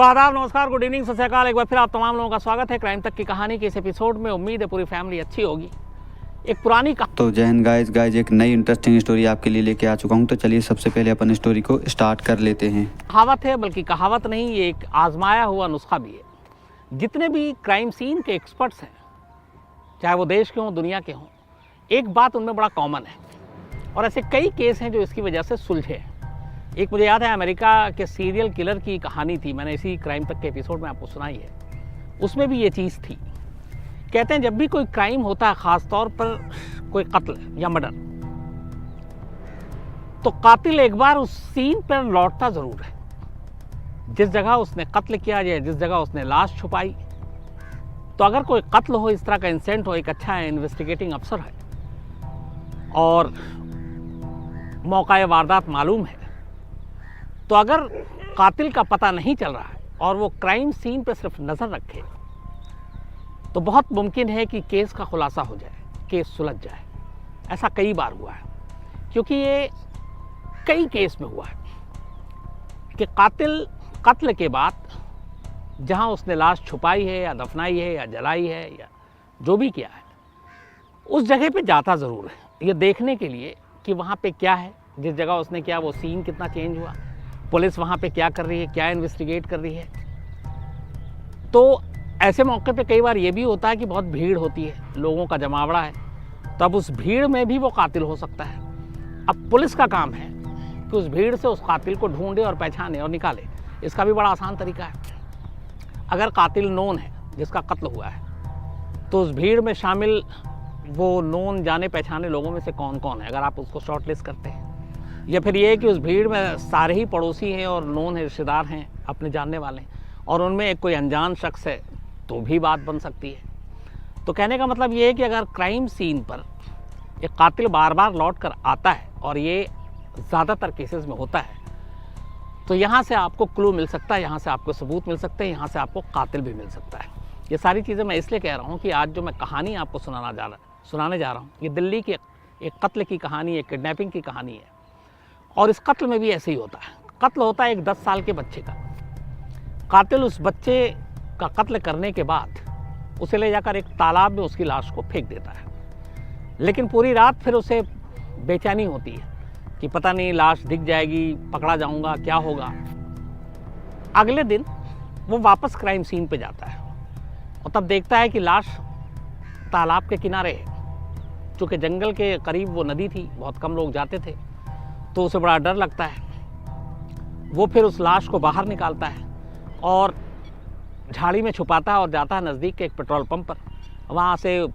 तो आदाब, नमस्कार, गुड इवनिंग, सत श्री अकाल। एक बार फिर आप तमाम लोगों का स्वागत है क्राइम तक की कहानी के इस एपिसोड में। उम्मीद है पूरी फैमिली अच्छी होगी। एक पुरानी तो जय हिंद गाइस एक नई इंटरेस्टिंग स्टोरी आपके लिए लेके आ चुका हूँ। तो चलिए सबसे पहले अपन स्टोरी को स्टार्ट कर लेते हैं। कहावत है, बल्कि कहावत नहीं, ये एक आजमाया हुआ नुस्खा भी है। जितने भी क्राइम सीन के एक्सपर्ट्स हैं, चाहे वो देश के हों दुनिया के हों, एक बात उनमें बड़ा कॉमन है और ऐसे कई केस हैं जो इसकी वजह से सुलझे हैं। एक मुझे याद है अमेरिका के सीरियल किलर की कहानी थी, मैंने इसी क्राइम तक के एपिसोड में आपको सुनाई है। उसमें भी ये चीज़ थी। कहते हैं जब भी कोई क्राइम होता है, ख़ास तौर पर कोई कत्ल या मर्डर, तो कातिल एक बार उस सीन पर लौटता ज़रूर है जिस जगह उसने कत्ल किया या जिस जगह उसने लाश छुपाई। तो अगर कोई कत्ल हो, इस तरह का इंसिडेंट हो, एक अच्छा इन्वेस्टिगेटिंग अफसर है और मौका वारदात मालूम है, तो अगर कातिल का पता नहीं चल रहा है और वो क्राइम सीन पर सिर्फ नज़र रखे, तो बहुत मुमकिन है कि केस का खुलासा हो जाए, केस सुलझ जाए। ऐसा कई बार हुआ है, क्योंकि ये कई केस में हुआ है कि कातिल कत्ल के बाद जहां उसने लाश छुपाई है या दफनाई है या जलाई है या जो भी किया है, उस जगह पे जाता ज़रूर है ये देखने के लिए कि वहाँ पे क्या है। जिस जगह उसने किया वो सीन कितना चेंज हुआ, पुलिस वहाँ पे क्या कर रही है, क्या इन्वेस्टिगेट कर रही है। तो ऐसे मौके पे कई बार ये भी होता है कि बहुत भीड़ होती है, लोगों का जमावड़ा है, तब उस भीड़ में भी वो कातिल हो सकता है। अब पुलिस का काम है कि उस भीड़ से उस कातिल को ढूंढे और पहचाने और निकाले। इसका भी बड़ा आसान तरीका है। अगर कातिल नोन है जिसका कत्ल हुआ है, तो उस भीड़ में शामिल वो नोन जाने पहचाने लोगों में से कौन कौन है, अगर आप उसको शॉर्ट लिस्ट करते हैं, या फिर ये कि उस भीड़ में सारे ही पड़ोसी हैं और नोन है, रिश्तेदार हैं, अपने जानने वाले हैं, और उनमें एक कोई अनजान शख्स है, तो भी बात बन सकती है। तो कहने का मतलब ये है कि अगर क्राइम सीन पर एक कातिल बार बार लौट कर आता है, और ये ज़्यादातर केसेस में होता है, तो यहाँ से आपको क्लू मिल सकता है, यहाँ से आपको सबूत मिल सकते हैं, यहाँ से आपको कातिल भी मिल सकता है। ये सारी चीज़ें मैं इसलिए कह रहा हूँ कि आज जो मैं कहानी आपको सुनाने जा रहा हूँ, ये दिल्ली की एक कत्ल की कहानी, एक किडनैपिंग की कहानी है। और इस कत्ल में भी ऐसे ही होता है। कत्ल होता है एक 10 साल के बच्चे का। कातिल उस बच्चे का कत्ल करने के बाद उसे ले जाकर एक तालाब में उसकी लाश को फेंक देता है। लेकिन पूरी रात फिर उसे बेचैनी होती है कि पता नहीं लाश दिख जाएगी, पकड़ा जाऊंगा, क्या होगा। अगले दिन वो वापस क्राइम सीन पे जाता है और तब देखता है कि लाश तालाब के किनारे है। चूँकि जंगल के करीब वो नदी थी, बहुत कम लोग जाते थे, तो उसे बड़ा डर लगता है। वो फिर उस लाश को बाहर निकालता है और झाड़ी में छुपाता है और जाता है नज़दीक के एक पेट्रोल पंप पर। वहाँ से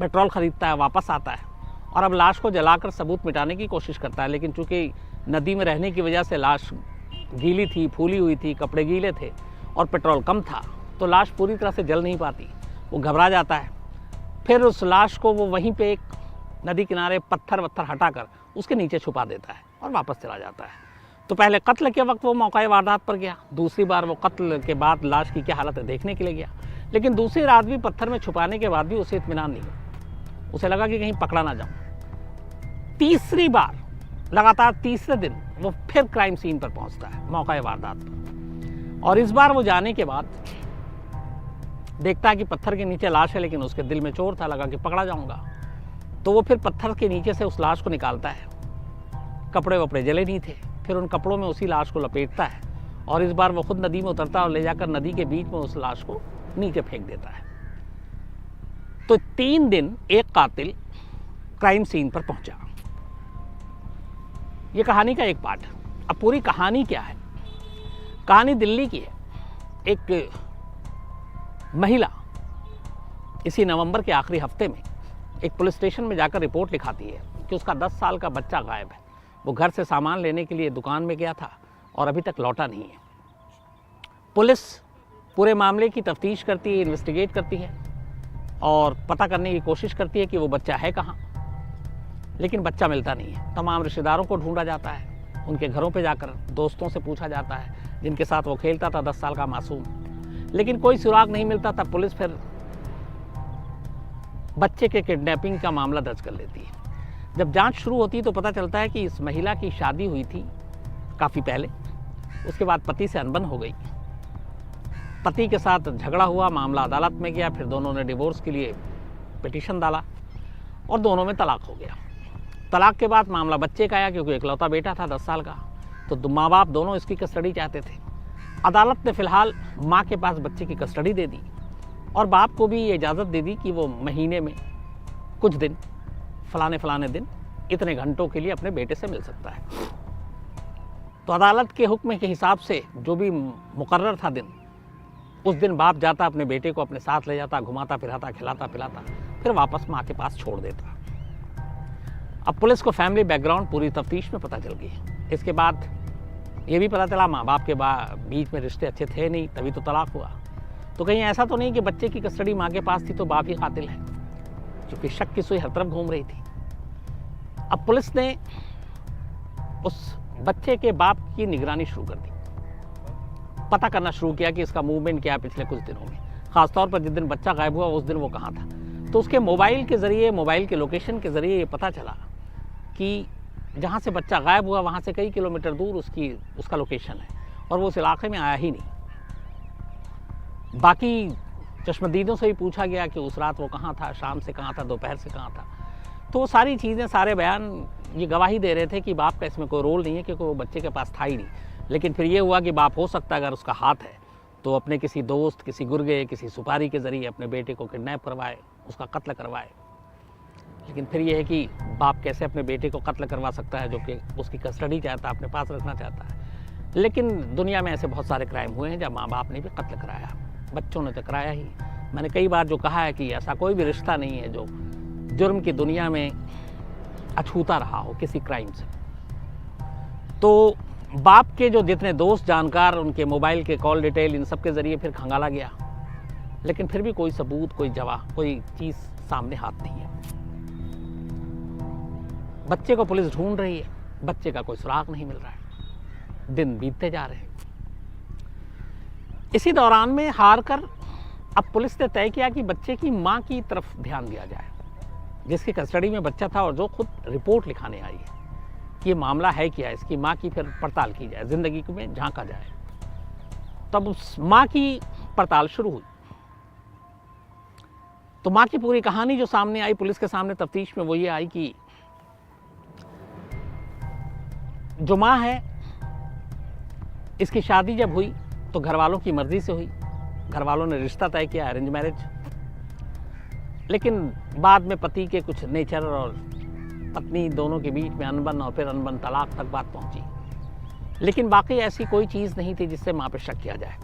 पेट्रोल ख़रीदता है, वापस आता है और अब लाश को जलाकर सबूत मिटाने की कोशिश करता है। लेकिन चूँकि नदी में रहने की वजह से लाश गीली थी, फूली हुई थी, कपड़े गीले थे और पेट्रोल कम था, तो लाश पूरी तरह से जल नहीं पाती। वो घबरा जाता है। फिर उस लाश को वो वहीं पे एक नदी किनारे पत्थर हटाकर उसके नीचे छुपा देता है और वापस चला जाता है। तो पहले कत्ल के वक्त वो मौका वारदात पर गया, दूसरी बार वो कत्ल के बाद लाश की क्या हालत है देखने के लिए गया। लेकिन दूसरी रात भी पत्थर में छुपाने के बाद भी उसे इत्मीनान नहीं हुआ। उसे लगा कि कहीं पकड़ा ना जाऊं। तीसरी बार, लगातार तीसरे दिन वो फिर क्राइम सीन पर पहुंचता है, मौका वारदात पर। और इस बार वो जाने के बाद देखता है कि पत्थर के नीचे लाश है, लेकिन उसके दिल में चोर था, लगा कि पकड़ा जाऊंगा। तो वो फिर पत्थर के नीचे से उस लाश को निकालता है। कपड़े वपड़े जले नहीं थे। फिर उन कपड़ों में उसी लाश को लपेटता है और इस बार वो खुद नदी में उतरता है और ले जाकर नदी के बीच में उस लाश को नीचे फेंक देता है। तो 3 दिन एक कातिल क्राइम सीन पर पहुंचा। ये कहानी का एक पार्ट। अब पूरी कहानी क्या है? कहानी दिल्ली की है। एक महिला इसी नवंबर के आखिरी हफ्ते में एक पुलिस स्टेशन में जाकर रिपोर्ट लिखाती है कि उसका 10 साल का बच्चा गायब है। वो घर से सामान लेने के लिए दुकान में गया था और अभी तक लौटा नहीं है। पुलिस पूरे मामले की तफ्तीश करती है, इन्वेस्टिगेट करती है और पता करने की कोशिश करती है कि वो बच्चा है कहाँ। लेकिन बच्चा मिलता नहीं है। तमाम रिश्तेदारों को ढूंढा जाता है, उनके घरों पे जाकर दोस्तों से पूछा जाता है जिनके साथ वो खेलता था, 10 साल का मासूम। लेकिन कोई सुराग नहीं मिलता। तब पुलिस फिर बच्चे के किडनैपिंग का मामला दर्ज कर लेती है। जब जांच शुरू होती है तो पता चलता है कि इस महिला की शादी हुई थी काफ़ी पहले, उसके बाद पति से अनबन हो गई पति के साथ झगड़ा हुआ, मामला अदालत में गया, फिर दोनों ने डिवोर्स के लिए पिटीशन डाला और दोनों में तलाक हो गया। तलाक के बाद मामला बच्चे का आया, क्योंकि इकलौता बेटा था 10 साल का, तो माँ बाप दोनों इसकी कस्टडी चाहते थे। अदालत ने फिलहाल माँ के पास बच्चे की कस्टडी दे दी और बाप को भी ये इजाज़त दे दी कि वो महीने में कुछ दिन, फलाने दिन, इतने घंटों के लिए अपने बेटे से मिल सकता है। तो अदालत के हुक्म के हिसाब से जो भी मुकर्रर था दिन, उस दिन बाप जाता, अपने बेटे को अपने साथ ले जाता, घुमाता फिराता, खिलाता पिलाता, फिर वापस माँ के पास छोड़ देता। अब पुलिस को फैमिली बैकग्राउंड पूरी तफ्तीश में पता चल गई। इसके बाद ये भी पता चला माँ बाप के बीच में रिश्ते अच्छे थे नहीं, तभी तो तलाक हुआ। तो कहीं ऐसा तो नहीं कि बच्चे की कस्टडी माँ के पास थी तो बाप ही कातिल है, क्योंकि शक की सुई हर तरफ घूम रही थी। अब पुलिस ने उस बच्चे के बाप की निगरानी शुरू कर दी, पता करना शुरू किया कि इसका मूवमेंट क्या है पिछले कुछ दिनों में, खासतौर पर जिस दिन बच्चा गायब हुआ उस दिन वो कहाँ था। तो उसके मोबाइल के ज़रिए, मोबाइल के लोकेशन के ज़रिए ये पता चला कि जहाँ से बच्चा गायब हुआ वहाँ से कई किलोमीटर दूर उसका लोकेशन है और वो उस इलाके में आया ही नहीं। बाकी चश्मदीदों से भी पूछा गया कि उस रात वो कहाँ था, शाम से कहाँ था, दोपहर से कहाँ था। तो वो सारी चीज़ें, सारे बयान ये गवाही दे रहे थे कि बाप का इसमें कोई रोल नहीं है, क्योंकि वो बच्चे के पास था ही नहीं। लेकिन फिर ये हुआ कि बाप हो सकता है, अगर उसका हाथ है तो अपने किसी दोस्त, किसी गुर्गे, किसी सुपारी के ज़रिए अपने बेटे को किडनैप करवाए, उसका कत्ल करवाए। लेकिन फिर ये है कि बाप कैसे अपने बेटे को कत्ल करवा सकता है, जो कि उसकी कस्टडी चाहता है, अपने पास रखना चाहता है। लेकिन दुनिया में ऐसे बहुत सारे क्राइम हुए हैं जब माँ बाप ने भी कत्ल कराया, बच्चों ने तो कराया ही। मैंने कई बार जो कहा है कि ऐसा कोई भी रिश्ता नहीं है जो जुर्म की दुनिया में अछूता रहा हो किसी क्राइम से। तो बाप के जो जितने दोस्त, जानकार, उनके मोबाइल के कॉल डिटेल, इन सब के ज़रिए फिर खंगाला गया, लेकिन फिर भी कोई सबूत, कोई जवाब, कोई चीज़ सामने हाथ नहीं है। बच्चे को पुलिस ढूंढ रही है, बच्चे का कोई सुराग नहीं मिल रहा है, दिन बीतते जा रहे हैं। इसी दौरान में हार कर अब पुलिस ने तय किया कि बच्चे की माँ की तरफ ध्यान दिया जाए, जिसकी कस्टडी में बच्चा था और जो खुद रिपोर्ट लिखाने आई है कि ये मामला है क्या, इसकी माँ की फिर पड़ताल की जाए, ज़िंदगी में झांका जाए। तब उस माँ की पड़ताल शुरू हुई। तो माँ की पूरी कहानी जो सामने आई पुलिस के सामने तफ्तीश में, वो ये आई कि जो माँ है, इसकी शादी जब हुई तो घर वालों की मर्जी से हुई। घर वालों ने रिश्ता तय किया, अरेंज मैरिज। लेकिन बाद में पति के कुछ नेचर और पत्नी दोनों के बीच में अनबन और फिर अनबन तलाक तक बात पहुंची। लेकिन बाकी ऐसी कोई चीज़ नहीं थी जिससे माँ पे शक किया जाए।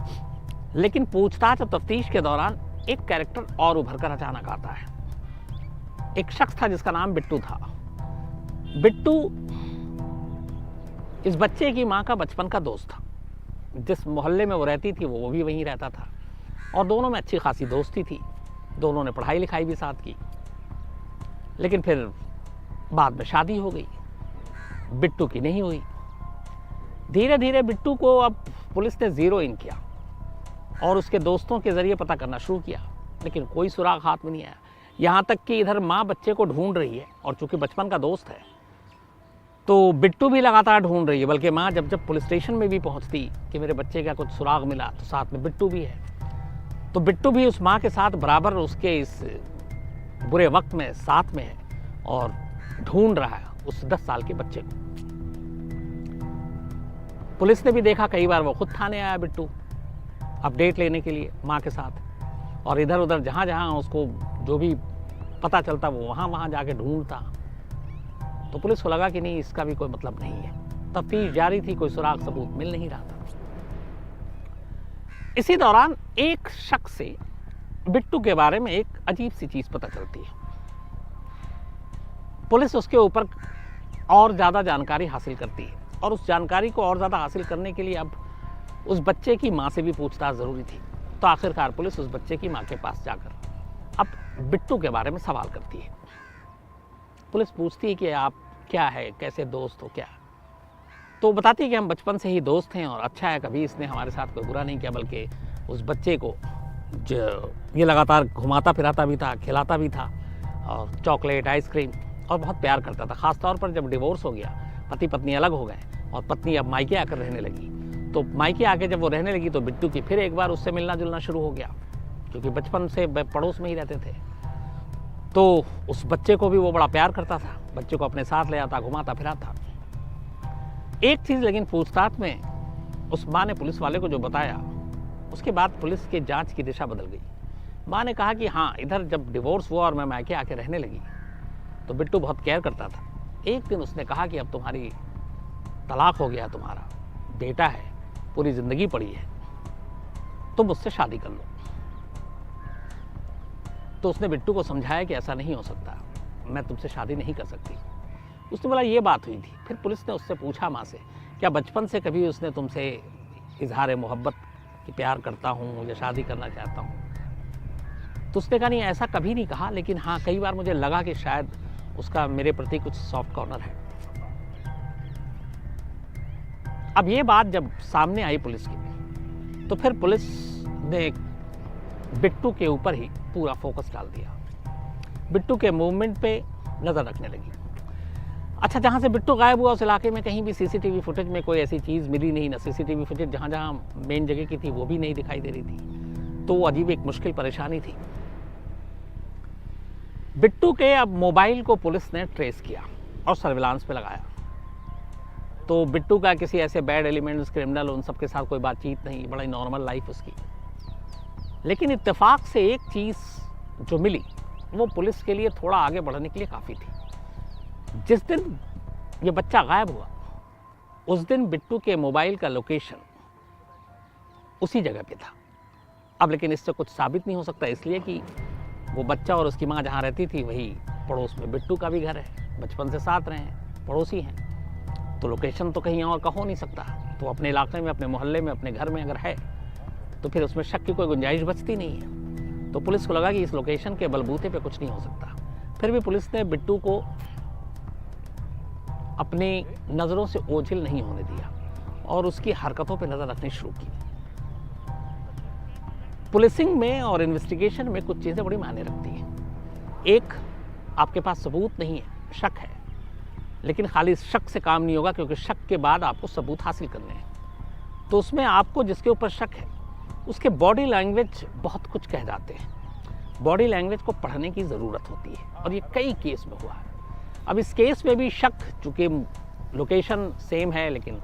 लेकिन पूछताछ और तफ्तीश के दौरान एक कैरेक्टर और उभर कर अचानक आता है। एक शख्स था जिसका नाम बिट्टू था। बिट्टू इस बच्चे की माँ का बचपन का दोस्त था। जिस मोहल्ले में वो रहती थी वो भी वहीं रहता था और दोनों में अच्छी खासी दोस्ती थी। दोनों ने पढ़ाई लिखाई भी साथ की। लेकिन फिर बाद में शादी हो गई, बिट्टू की नहीं हुई। धीरे धीरे बिट्टू को अब पुलिस ने ज़ीरो इन किया और उसके दोस्तों के ज़रिए पता करना शुरू किया, लेकिन कोई सुराग हाथ में नहीं आया। यहाँ तक कि इधर माँ बच्चे को ढूंढ रही है और चूंकि बचपन का दोस्त है तो बिट्टू भी लगातार ढूंढ रही है। बल्कि माँ जब पुलिस स्टेशन में भी पहुँचती कि मेरे बच्चे का कुछ सुराग मिला तो साथ में बिट्टू भी है। तो बिट्टू भी उस माँ के साथ बराबर उसके इस बुरे वक्त में साथ में है और ढूंढ रहा है उस 10 साल के बच्चे को। पुलिस ने भी देखा, कई बार वो खुद थाने आया बिट्टू अपडेट लेने के लिए माँ के साथ, और इधर उधर जहाँ जहाँ उसको जो भी पता चलता वो वहाँ जाके ढूंढता। तो पुलिस को लगा कि नहीं, इसका भी कोई मतलब नहीं है। तफ्तीश जारी थी, कोई सुराग सबूत मिल नहीं रहा था। इसी दौरान एक शख्स से बिट्टू के बारे में एक अजीब सी चीज़ पता चलती है। पुलिस उसके ऊपर और ज़्यादा जानकारी हासिल करती है और उस जानकारी को और ज़्यादा हासिल करने के लिए अब उस बच्चे की माँ से भी पूछताछ ज़रूरी थी। तो आखिरकार पुलिस उस बच्चे की माँ के पास जाकर अब बिट्टू के बारे में सवाल करती है। पुलिस पूछती है कि आप क्या है, कैसे दोस्त हो क्या? तो बताती है कि हम बचपन से ही दोस्त हैं और अच्छा है, कभी इसने हमारे साथ कोई बुरा नहीं किया, बल्कि उस बच्चे को ये लगातार घुमाता फिराता भी था, खिलाता भी था और चॉकलेट, आइसक्रीम, और बहुत प्यार करता था। ख़ास तौर पर जब डिवोर्स हो गया, पति पत्नी अलग हो गए और पत्नी अब मायके आकर रहने लगी, तो मायके आके जब वो रहने लगी तो बिट्टू की फिर एक बार उससे मिलना जुलना शुरू हो गया, क्योंकि बचपन से पड़ोस में ही रहते थे। तो उस बच्चे को भी वो बड़ा प्यार करता था, बच्चे को अपने साथ ले आता, घुमाता फिराता। एक चीज़ लेकिन पूछताछ में उस माँ ने पुलिस वाले को जो बताया, उसके बाद पुलिस के जांच की दिशा बदल गई। माँ ने कहा कि हाँ, इधर जब डिवोर्स हुआ और मैं मायके आके रहने लगी तो बिट्टू बहुत केयर करता था। एक दिन उसने कहा कि अब तुम्हारी तलाक हो गया, तुम्हारा बेटा है, पूरी ज़िंदगी पड़ी है, तुम मुझसे शादी कर लो। तो उसने बिट्टू को समझाया कि ऐसा नहीं हो सकता, मैं तुमसे शादी नहीं कर सकती। उसने बोला ये बात हुई थी। फिर पुलिस ने उससे पूछा माँ से, क्या बचपन से कभी उसने तुमसे इजहार मोहब्बत कि प्यार करता हूँ, मुझे शादी करना चाहता हूँ? तो उसने कहा नहीं, ऐसा कभी नहीं कहा, लेकिन हाँ कई बार मुझे लगा कि शायद उसका मेरे प्रति कुछ सॉफ्ट कॉर्नर है। अब ये बात जब सामने आई पुलिस की, तो फिर पुलिस ने बिट्टू के ऊपर ही पूरा फोकस डाल दिया, बिट्टू के मूवमेंट पे नज़र रखने लगी। अच्छा, जहाँ से बिट्टू गायब हुआ उस इलाके में कहीं भी सीसीटीवी फुटेज में कोई ऐसी चीज़ मिली नहीं, ना सीसीटीवी फुटेज जहाँ जहाँ मेन जगह की थी वो भी नहीं दिखाई दे रही थी। तो वो अजीब एक मुश्किल परेशानी थी। बिट्टू के अब मोबाइल को पुलिस ने ट्रेस किया और सर्विलांस पे लगाया। तो बिट्टू का किसी ऐसे बैड एलिमेंट्स, क्रिमिनल, उन सब के साथ कोई बातचीत नहीं, बड़ा ही नॉर्मल लाइफ उसकी। लेकिन इत्तेफाक से एक चीज़ जो मिली वो पुलिस के लिए थोड़ा आगे बढ़ने के लिए काफ़ी थी। जिस दिन ये बच्चा गायब हुआ उस दिन बिट्टू के मोबाइल का लोकेशन उसी जगह पे था। अब लेकिन इससे कुछ साबित नहीं हो सकता, इसलिए कि वो बच्चा और उसकी माँ जहाँ रहती थी वही पड़ोस में बिट्टू का भी घर है, बचपन से साथ रहे हैं, पड़ोसी हैं। तो लोकेशन तो कहीं और का हो नहीं सकता। तो अपने इलाके में, अपने मोहल्ले में, अपने घर में अगर है तो फिर उसमें शक की कोई गुंजाइश बचती नहीं है। तो पुलिस को लगा कि इस लोकेशन के बलबूते पे कुछ नहीं हो सकता। फिर भी पुलिस ने बिट्टू को अपनी नज़रों से ओझल नहीं होने दिया और उसकी हरकतों पे नज़र रखनी शुरू की। पुलिसिंग में और इन्वेस्टिगेशन में कुछ चीज़ें बड़ी मायने रखती हैं। एक, आपके पास सबूत नहीं है, शक है, लेकिन खाली शक से काम नहीं होगा, क्योंकि शक के बाद आपको सबूत हासिल करने हैं। तो उसमें आपको जिसके ऊपर शक है उसके बॉडी लैंग्वेज बहुत कुछ कह जाते हैं। बॉडी लैंग्वेज को पढ़ने की ज़रूरत होती है और ये कई केस में हुआ है। अब इस केस में भी शक, चूँकि लोकेशन सेम है, लेकिन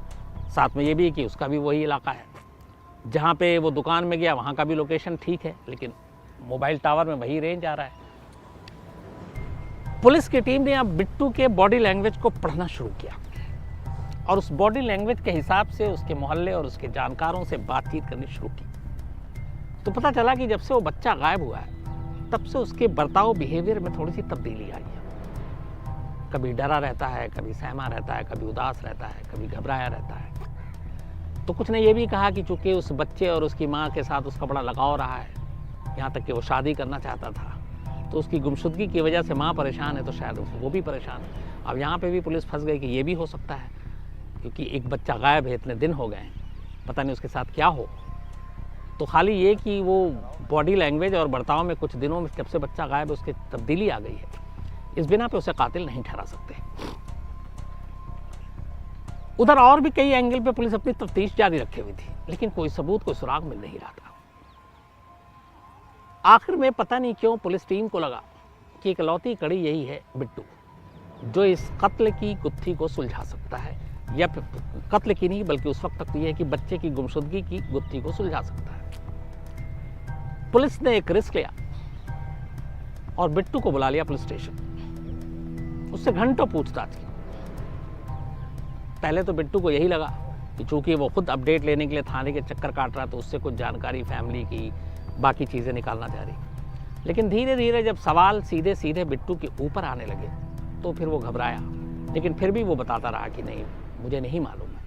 साथ में ये भी कि उसका भी वही इलाका है, जहाँ पे वो दुकान में गया वहाँ का भी लोकेशन ठीक है, लेकिन मोबाइल टावर में वही रेंज आ रहा है। पुलिस की टीम ने अब बिट्टू के बॉडी लैंग्वेज को पढ़ना शुरू किया और उस बॉडी लैंग्वेज के हिसाब से उसके मोहल्ले और उसके जानकारों से बातचीत करनी शुरू की। तो पता चला कि जब से वो बच्चा गायब हुआ है तब से उसके बर्ताव, बिहेवियर में थोड़ी सी तब्दीली आई है। कभी डरा रहता है, कभी सहमा रहता है, कभी उदास रहता है, कभी घबराया रहता है। तो कुछ ने ये भी कहा कि चूंकि उस बच्चे और उसकी माँ के साथ उसका बड़ा लगाव रहा है, यहाँ तक कि वो शादी करना चाहता था, तो उसकी गुमशुदगी की वजह से माँ परेशान है, तो शायद वो भी परेशान है। अब यहाँ पे भी पुलिस फंस गई कि ये भी हो सकता है, क्योंकि एक बच्चा गायब है, इतने दिन हो गए, पता नहीं उसके साथ क्या हो। तो खाली ये कि वो बॉडी लैंग्वेज और बर्ताव में कुछ दिनों में जब से बच्चा गायब है उसकी तब्दीली आ गई है, इस बिना पे उसे कातिल नहीं ठहरा सकते। उधर और भी कई एंगल पे पुलिस अपनी तफ्तीश जारी रखे हुई थी, लेकिन कोई सबूत, कोई सुराग मिल नहीं रहा था। आखिर में पता नहीं क्यों पुलिस टीम को लगा कि इकलौती कड़ी यही है बिट्टू, जो इस कत्ल की गुत्थी को सुलझा सकता है, या कत्ल की नहीं बल्कि उस वक्त तक तो यह है कि बच्चे की गुमशुदगी की गुत्थी को सुलझा सकता है। पुलिस ने एक रिस्क लिया और बिट्टू को बुला लिया पुलिस स्टेशन। उससे घंटों पूछताछ की। पहले तो बिट्टू को यही लगा कि चूंकि वो खुद अपडेट लेने के लिए थाने के चक्कर काट रहा, तो उससे कुछ जानकारी फैमिली की, बाकी चीज़ें निकालना चाह रही। लेकिन धीरे धीरे जब सवाल सीधे सीधे बिट्टू के ऊपर आने लगे तो फिर वो घबराया, लेकिन फिर भी वो बताता रहा कि नहीं, मुझे नहीं मालूम है।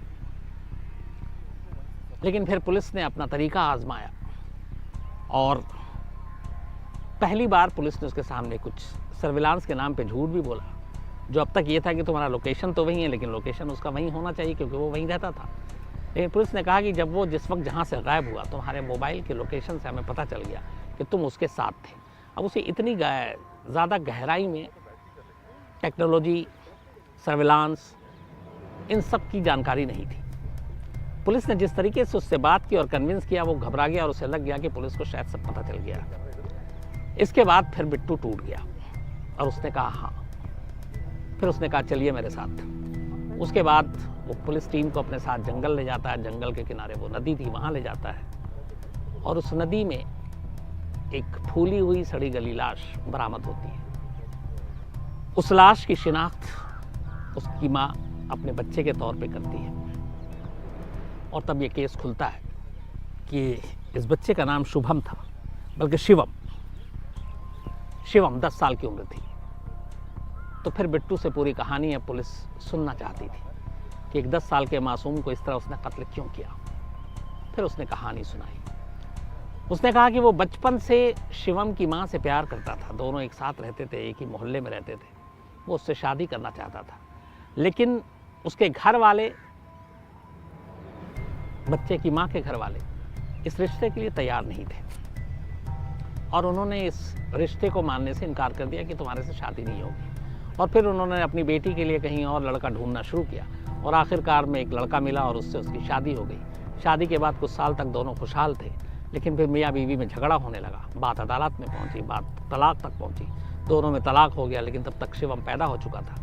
लेकिन फिर पुलिस ने अपना तरीका आजमाया और पहली बार पुलिस ने उसके सामने कुछ सर्विलांस के नाम पे झूठ भी बोला, जो अब तक ये था कि तुम्हारा लोकेशन तो वही है, लेकिन लोकेशन उसका वहीं होना चाहिए क्योंकि वो वहीं रहता था। लेकिन पुलिस ने कहा कि जब वो जिस वक्त जहाँ से गायब हुआ, तुम्हारे मोबाइल के लोकेशन से हमें पता चल गया कि तुम उसके साथ थे। अब उसे इतनी ज़्यादा गहराई में टेक्नोलॉजी, सर्विलांस, इन सब की जानकारी नहीं थी। पुलिस ने जिस तरीके से उससे बात की और कन्विंस किया, वो घबरा गया और उसे लग गया कि पुलिस को शायद सब पता चल गया। इसके बाद फिर बिट्टू टूट गया और उसने कहा हाँ। फिर उसने कहा चलिए मेरे साथ। उसके बाद वो पुलिस टीम को अपने साथ जंगल ले जाता है। जंगल के किनारे वो नदी थी, वहाँ ले जाता है और उस नदी में एक फूली हुई सड़ी गली लाश बरामद होती है। उस लाश की शिनाख्त उसकी माँ अपने बच्चे के तौर पे करती है और तब ये केस खुलता है कि इस बच्चे का नाम शुभम था, बल्कि शिवम 10 साल की उम्र थी। तो फिर बिट्टू से पूरी कहानी अब पुलिस सुनना चाहती थी कि एक 10 साल के मासूम को इस तरह उसने कत्ल क्यों किया। फिर उसने कहानी सुनाई। उसने कहा कि वो बचपन से शिवम की माँ से प्यार करता था, दोनों एक साथ रहते थे, एक ही मोहल्ले में रहते थे। वो उससे शादी करना चाहता था, लेकिन उसके घर वाले, बच्चे की माँ के घर वाले इस रिश्ते के लिए तैयार नहीं थे और उन्होंने इस रिश्ते को मानने से इनकार कर दिया कि तुम्हारे से शादी नहीं होगी। और फिर उन्होंने अपनी बेटी के लिए कहीं और लड़का ढूंढना शुरू किया और आखिरकार में एक लड़का मिला और उससे उसकी शादी हो गई। शादी के बाद कुछ साल तक दोनों खुशहाल थे, लेकिन फिर मियाँ बीवी में झगड़ा होने लगा। बात अदालत में पहुंची, बात तलाक तक पहुंची। दोनों में तलाक हो गया, लेकिन तब तक शिवम पैदा हो चुका था।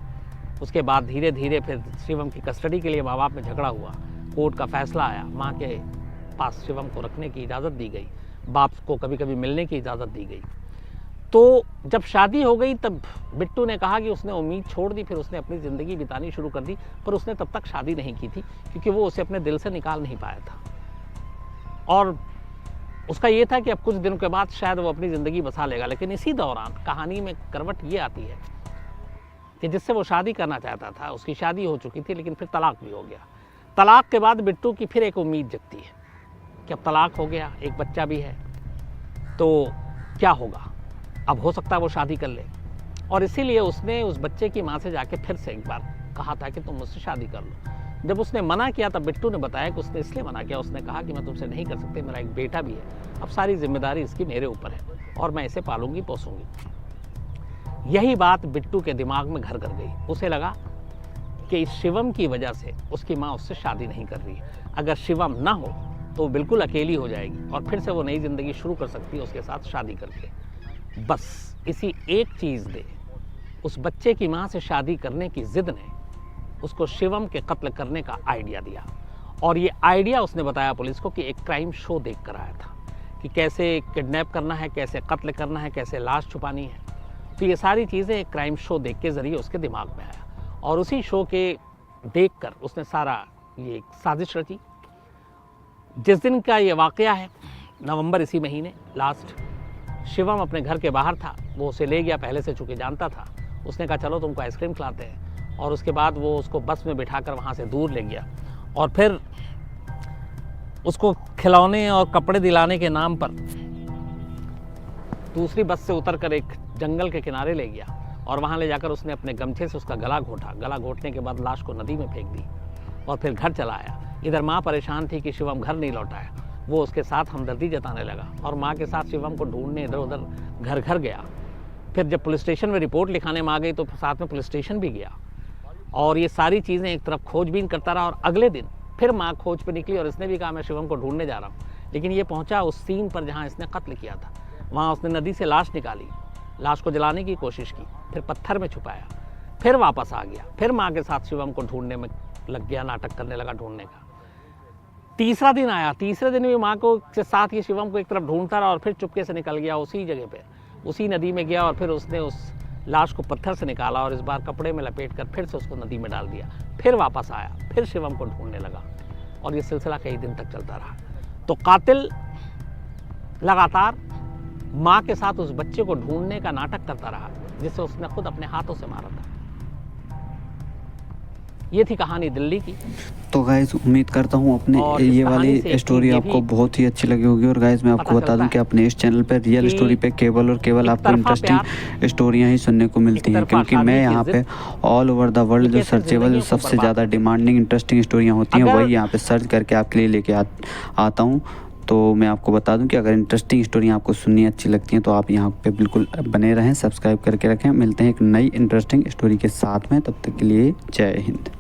उसके बाद धीरे धीरे फिर शिवम की कस्टडी के लिए माँ बाप में झगड़ा हुआ। कोर्ट का फैसला आया, माँ के पास शिवम को रखने की इजाज़त दी गई, बाप को कभी कभी मिलने की इजाज़त दी गई। तो जब शादी हो गई तब बिट्टू ने कहा कि उसने उम्मीद छोड़ दी, फिर उसने अपनी ज़िंदगी बितानी शुरू कर दी। पर उसने तब तक शादी नहीं की थी क्योंकि वो उसे अपने दिल से निकाल नहीं पाया था। और उसका ये था कि अब कुछ दिनों के बाद शायद वो अपनी ज़िंदगी बसा लेगा। लेकिन इसी दौरान कहानी में करवट ये आती है कि जिससे वो शादी करना चाहता था, उसकी शादी हो चुकी थी, लेकिन फिर तलाक भी हो गया। तलाक के बाद बिट्टू की फिर एक उम्मीद जगती है कि अब तलाक हो गया, एक बच्चा भी है, तो क्या होगा, अब हो सकता है वो शादी कर ले। और इसीलिए उसने उस बच्चे की माँ से जाके फिर से एक बार कहा था कि तुम मुझसे शादी कर लो। जब उसने मना किया तब बिट्टू ने बताया कि उसने इसलिए मना किया, उसने कहा कि मैं तुमसे नहीं कर सकती, मेरा एक बेटा भी है, अब सारी जिम्मेदारी इसकी मेरे ऊपर है और मैं इसे पालूंगी पोसूंगी। यही बात बिट्टू के दिमाग में घर कर गई। उसे लगा कि इस शिवम की वजह से उसकी माँ उससे शादी नहीं कर रही है। अगर शिवम ना हो तो वो बिल्कुल अकेली हो जाएगी और फिर से वो नई ज़िंदगी शुरू कर सकती है उसके साथ शादी करके। बस इसी एक चीज़ ने, उस बच्चे की माँ से शादी करने की ज़िद ने उसको शिवम के कत्ल करने का आइडिया दिया। और ये आइडिया उसने बताया पुलिस को कि एक क्राइम शो देख कर आया था कि कैसे किडनैप करना है, कैसे कत्ल करना है, कैसे लाश छुपानी है। तो ये सारी चीज़ें एक क्राइम शो देख के ज़रिए उसके दिमाग में आया और उसी शो के देखकर उसने सारा ये साजिश रची। जिस दिन का ये वाक़या है, नवंबर इसी महीने लास्ट, शिवम अपने घर के बाहर था। वो उसे ले गया, पहले से चूँकि जानता था। उसने कहा चलो तुमको आइसक्रीम खिलाते हैं, और उसके बाद वो उसको बस में बिठाकर वहाँ से दूर ले गया और फिर उसको खिलौने और कपड़े दिलाने के नाम पर दूसरी बस से उतरकर एक जंगल के किनारे ले गया और वहाँ ले जाकर उसने अपने गमछे से उसका गला घोटा। गला घोटने के बाद लाश को नदी में फेंक दी और फिर घर चला आया। इधर माँ परेशान थी कि शिवम घर नहीं लौटाया। वो उसके साथ हमदर्दी जताने लगा और माँ के साथ शिवम को ढूंढने इधर उधर घर घर गया। फिर जब पुलिस स्टेशन में रिपोर्ट लिखाने में आ गई तो साथ में पुलिस स्टेशन भी गया और ये सारी चीज़ें एक तरफ खोजबीन करता रहा। और अगले दिन फिर माँ खोज पे निकली और इसने भी कहा मैं शिवम को ढूंढने जा रहा हूँ। लेकिन ये पहुँचा उस सीन पर जहाँ इसने कत्ल किया था। वहाँ उसने नदी से लाश निकाली, लाश को जलाने की कोशिश की, फिर पत्थर में छुपाया, फिर वापस आ गया, फिर माँ के साथ शिवम को ढूंढने में लग गया, नाटक करने लगा ढूंढने का। तीसरा दिन आया, तीसरे दिन भी माँ को के साथ ये शिवम को एक तरफ ढूंढता रहा और फिर चुपके से निकल गया उसी जगह पे, उसी नदी में गया और फिर उसने उस लाश को पत्थर से निकाला और इस बार कपड़े में लपेट कर फिर से उसको नदी में डाल दिया। फिर वापस आया, फिर शिवम को ढूंढने लगा और ये सिलसिला कई दिन तक चलता रहा। तो कातिल लगातार माँ के साथ उस बच्चे को ढूंढने का नाटक करता रहा जिसे उसने खुद अपने हाथों से मारा था। ये थी कहानी दिल्ली की। तो गाइज उम्मीद करता हूँ अपने ये वाली स्टोरी आपको बहुत ही अच्छी लगी होगी। और गाइज मैं आपको बता दूं कि अपने इस चैनल पर रियल स्टोरी पे केवल और केवल आपको इंटरेस्टिंग स्टोरियाँ ही सुनने को मिलती हैं, क्योंकि मैं यहाँ पे ऑल ओवर द वर्ल्ड जो सर्चेबल, जो सबसे ज़्यादा डिमांडिंग इंटरेस्टिंग स्टोरियाँ होती हैं वही यहाँ पे सर्च करके आपके लिए लेके आता हूँ। तो मैं आपको बता दूं कि अगर इंटरेस्टिंग स्टोरी आपको सुननी अच्छी लगती हैं तो आप यहाँ पे बिल्कुल बने रहें, सब्सक्राइब करके रखें। मिलते हैं एक नई इंटरेस्टिंग स्टोरी के साथ में, तब तक के लिए जय हिंद।